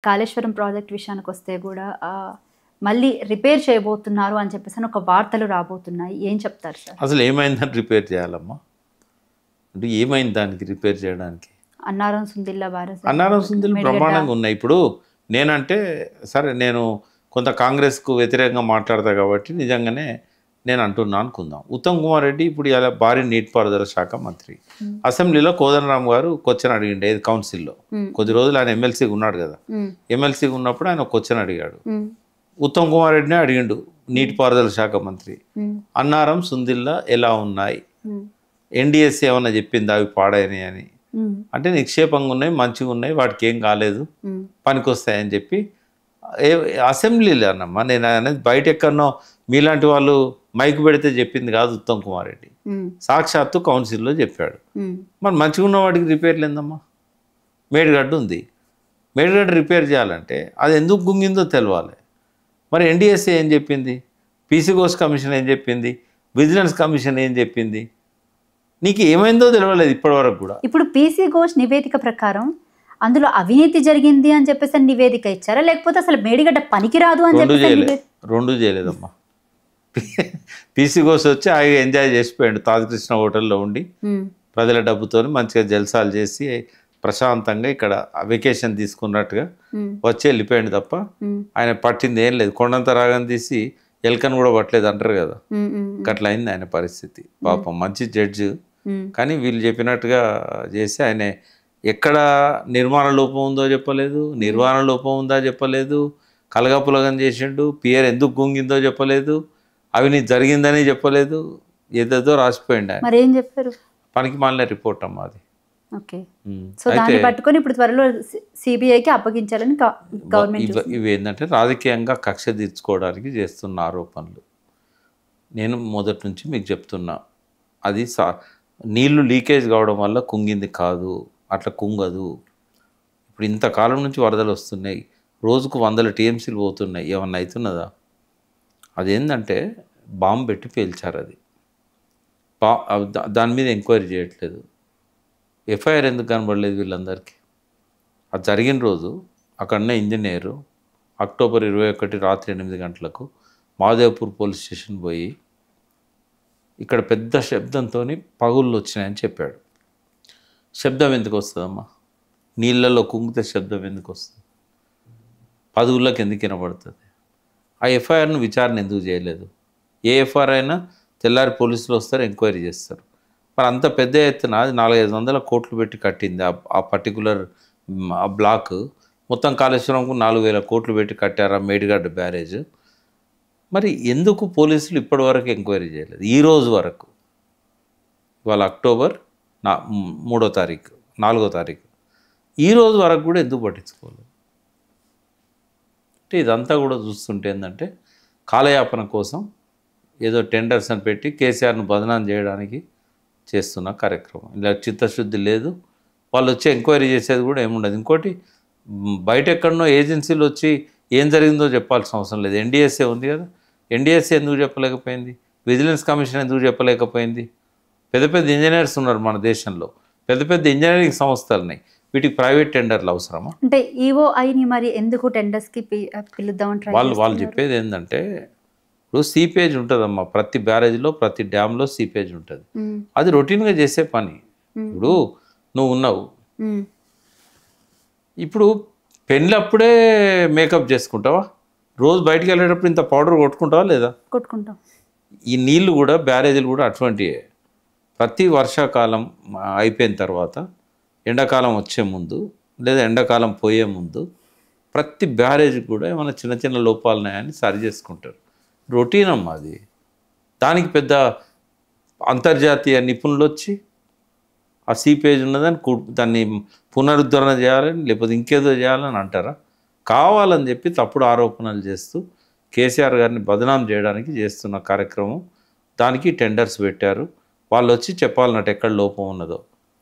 Kaleshwaram project విషయానికొస్తే గూడా మళ్ళీ రిపేర్ చేయబోతున్నారు అని చెప్పేసని ఒక వార్తలు రాబోతున్నాయి. ఏం చెప్తారు సార్? అసలు ఏమైందని రిపేర్ చేయాలమ్మా? అంటే ఏమైంది దానికి రిపేర్ చేయడానికి? అన్నారం సుందిల్లా బ్యారేజ్ అన్నారం సుందిల్ బ్రహ్మాండంగా ఉన్నాయి. ఇప్పుడు నేనంటే సరే నేను కొంత కాంగ్రెస్కు వ్యతిరేకంగా మాట్లాడతా కాబట్టి నిజంగానే నేను అంటున్నా అనుకుందాం. ఉత్తమ్ కుమార్ రెడ్డి ఇప్పుడు ఇలా భారీ నీటిపారుదల శాఖ మంత్రి. అసెంబ్లీలో కోదండరామ్ గారు క్వశ్చన్ అడిగిండు ఏది కౌన్సిల్లో. కొద్ది రోజులు ఆయన ఎమ్మెల్సీగా ఉన్నాడు కదా, ఎమ్మెల్సీగా ఉన్నప్పుడు ఆయన క్వశ్చన్ అడిగాడు. ఉత్తమ్ కుమార్ రెడ్డినే అడిగిండు నీటిపారుదల శాఖ మంత్రి, అన్నారం సుందిల్లా ఎలా ఉన్నాయి, ఎన్డీఎస్సీ ఏమన్నా చెప్పింది అవి పాడైనాయి అని. అంటే నిక్షేపంగా ఉన్నాయి, మంచిగా ఉన్నాయి, వాటికి ఏం కాలేదు, పనికొస్తాయని చెప్పి అసెంబ్లీలో అన్నమ్మా. నేను అనేది బయట ఎక్కడనో మీలాంటి వాళ్ళు మైక్ పెడితే చెప్పింది కాదు ఉత్తమ్ కుమార్ రెడ్డి, సాక్షాత్తు కౌన్సిల్లో చెప్పాడు. మరి మంచిగా ఉన్న వాటికి రిపేర్లు ఏందమ్మా? మేడిగడ్డ ఉంది, మేడిగడ్డ రిపేర్ చేయాలంటే అది ఎందుకు గుంగిందో తెలవాలి. మరి ఎన్డీఎస్ఏ ఏం చెప్పింది, పీసీ ఘోష్ కమిషన్ ఏం చెప్పింది, విజిలెన్స్ కమిషన్ ఏం చెప్పింది, నీకు ఏమైందో తెలియలేదు ఇప్పటివరకు కూడా. ఇప్పుడు పీసీ ఘోష్ నివేదిక ప్రకారం అందులో అవినీతి జరిగింది అని చెప్పేసి నివేదిక ఇచ్చారా, లేకపోతే అసలు మేడిగడ్డ పనికిరాదు అని చెప్పి? రెండు చేయలేదమ్మా. పీసీ ఘోష్ వచ్చి ఆయన ఎంజాయ్ చేసిపోయాడు తాజకృష్ణ హోటల్లో ఉండి, ప్రజల డబ్బుతో మంచిగా జల్సాలు చేసి ప్రశాంతంగా ఇక్కడ వెకేషన్ తీసుకున్నట్టుగా వచ్చి వెళ్ళిపోయాడు తప్ప ఆయన పట్టింది ఏం లేదు. కొండంత రాగం తీసి ఎల్కన్ కూడా పట్టలేదు అంటారు కదా, అట్లా అయింది ఆయన పరిస్థితి. పాపం మంచి జడ్జి, కానీ వీళ్ళు చెప్పినట్టుగా చేసి ఆయన ఎక్కడ నిర్మాణ లోపం ఉందో చెప్పలేదు, నిర్వహణ లోపం ఉందా చెప్పలేదు, కలగపులగం చేసిండు, పియర్ ఎందుకు గుంగిందో చెప్పలేదు, అవినీతి జరిగిందని చెప్పలేదు, ఏదేదో రాసిపోయిండు ఆయన. మరి ఏం చెప్పారు? పనికి మాలిన రిపోర్ట్ అమ్మా అది. ఓకే, సో దాన్ని పట్టుకొని ఇప్పుడు త్వరలో సిబిఐకి అప్పగించాలని గవర్నమెంట్. ఇవి ఏంటంటే రాజకీయంగా కక్ష తీర్చుకోవడానికి చేస్తున్న ఆరోపణలు. నేను మొదటి నుంచి మీకు చెప్తున్నా, అది నీళ్లు లీకేజ్ కావడం వల్ల కుంగింది కాదు, అట్లా కుంగదు. ఇప్పుడు ఇంతకాలం నుంచి వరదలు వస్తున్నాయి, రోజుకు 100 టీఎంసీలు పోతున్నాయి, ఏమన్నా అవుతున్నదా? అదేంటంటే బాంబు పెట్టి పేల్చారు. అది దాని మీద ఎంక్వైరీ చేయట్లేదు. ఎఫ్ఐఆర్ ఎందుకు కనబడలేదు వీళ్ళందరికీ? అది జరిగిన రోజు అక్కడనే ఇంజనీరు అక్టోబర్ 21 రాత్రి 8 గంటలకు మాదేవ్పూర్ పోలీస్ స్టేషన్ పోయి ఇక్కడ పెద్ద శబ్దంతో పగుళ్ళు వచ్చినాయని చెప్పాడు. శబ్దం ఎందుకు వస్తుందమ్మా? నీళ్ళల్లో కుంగితే శబ్దం ఎందుకు వస్తుంది? పదుగుళ్ళకి ఎందుకు వినబడుతుంది? ఆ ఎఫ్ఐఆర్ను విచారణ ఎందుకు చేయలేదు? ఏ ఎఫ్ఐఆర్ అయినా తెల్లారి పోలీసులు వస్తారు, ఎంక్వైరీ చేస్తారు. మరి అంత పెద్ద ఎత్తున అది 400-500 కోట్లు పెట్టి కట్టింది ఆ పర్టికులర్ ఆ బ్లాక్. మొత్తం కాళేశ్వరంకు 4000 కోట్లు పెట్టి కట్టారు ఆ మేడిగడ్డ బ్యారేజ్. మరి ఎందుకు పోలీసులు ఇప్పటి వరకు ఎంక్వైరీ చేయలేదు? ఈ రోజు వరకు, ఇవాళ అక్టోబర్ 3వ తారీఖు 4వ తారీఖు, ఈ రోజు వరకు కూడా ఎందుకు పట్టించుకోలేదు? అంటే ఇదంతా కూడా చూస్తుంటే ఏంటంటే కాలయాపన కోసం ఏదో టెండర్స్ అని పెట్టి కేసీఆర్ను బదనాం చేయడానికి చేస్తున్న కార్యక్రమం. ఇలా చిత్తశుద్ధి లేదు. వాళ్ళు వచ్చి ఎంక్వైరీ చేసేది కూడా ఏముండదు. ఇంకోటి, బయట ఎక్కడనో ఏజెన్సీలు వచ్చి ఏం జరిగిందో చెప్పాల్సిన అవసరం లేదు. ఎన్డీఎస్ఏ ఉంది కదా, ఎన్డీఎస్ఏ ఎందుకు చెప్పలేకపోయింది? విజిలెన్స్ కమిషన్ ఎందుకు చెప్పలేకపోయింది? పెద్ద పెద్ద ఇంజనీర్స్ ఉన్నారు మన దేశంలో, పెద్ద పెద్ద ఇంజనీరింగ్ సంస్థలు ఉన్నాయి, వీటికి ప్రైవేట్ టెండర్లు అవసరమా? అంటే ఈఓఐని మరి ఎందుకు టెండర్స్కి పిలుద్దామంటారు? వాళ్ళు చెప్పేది ఏంటంటే, ఇప్పుడు సీపేజ్ ఉంటుందమ్మా, ప్రతి బ్యారేజ్లో ప్రతి డ్యామ్లో సీపేజ్ ఉంటుంది. అది రొటీన్గా చేసే పని. ఇప్పుడు నువ్వు ఉన్నావు, ఇప్పుడు పెళ్ళప్పుడే మేకప్ చేసుకుంటావా? రోజు బయటికి వెళ్ళేటప్పుడు ఇంత పౌడర్ కొట్టుకుంటావా లేదా? కొట్టుకుంటాం. ఈ నీళ్లు కూడా బ్యారేజీలు కూడా అటువంటివే. ప్రతి వర్షాకాలం అయిపోయిన తర్వాత, ఎండాకాలం వచ్చే ముందు లేదా ఎండాకాలం పోయే ముందు ప్రతి బ్యారేజ్కి కూడా ఏమైనా చిన్న చిన్న లోపాలు ఉన్నాయని సరి చేసుకుంటారు. రొటీన్ అమ్మా అది. దానికి పెద్ద అంతర్జాతీయ నిపుణులు వచ్చి ఆ సీపేజ్ ఉన్నదని దాన్ని పునరుద్ధరణ చేయాలని లేకపోతే ఇంకేదో చేయాలని అంటారా? కావాలని చెప్పి తప్పుడు ఆరోపణలు చేస్తూ కేసీఆర్ గారిని బదనాం చేయడానికి చేస్తున్న కార్యక్రమం. దానికి టెండర్స్ పెట్టారు. వాళ్ళు వచ్చి చెప్పాలన్నట్టు ఎక్కడ లోపం ఉన్నదో.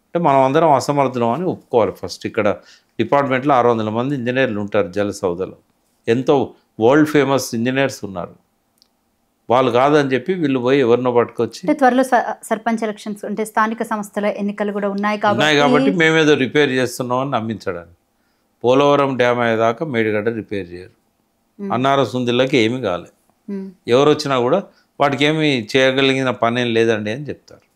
అంటే మనం అందరం అసమర్థులం అని ఒప్పుకోవాలి ఫస్ట్. ఇక్కడ డిపార్ట్మెంట్లో 600 మంది ఇంజనీర్లు ఉంటారు జలసౌదలో, ఎంతో వరల్డ్ ఫేమస్ ఇంజనీర్స్ ఉన్నారు. వాళ్ళు కాదని చెప్పి వీళ్ళు పోయి ఎవరినో పట్టుకొచ్చి, త్వరలో సర్పంచ్ ఎలక్షన్స్ అంటే స్థానిక సంస్థల ఎన్నికలు కూడా ఉన్నాయి కాబట్టి మేమేదో రిపేర్ చేస్తున్నామని నమ్మించడానికి. పోలవరం డ్యామ్ అయ్యేదాకా మేడిగడ్డ రిపేర్ చేయరు. అన్నార సుందిళ్ళకి ఏమీ కాలే. ఉమ్. ఎవరు వచ్చినా కూడా వాటికి ఏమి చేయగలిగిన పని ఏం లేదండి అని చెప్తారు.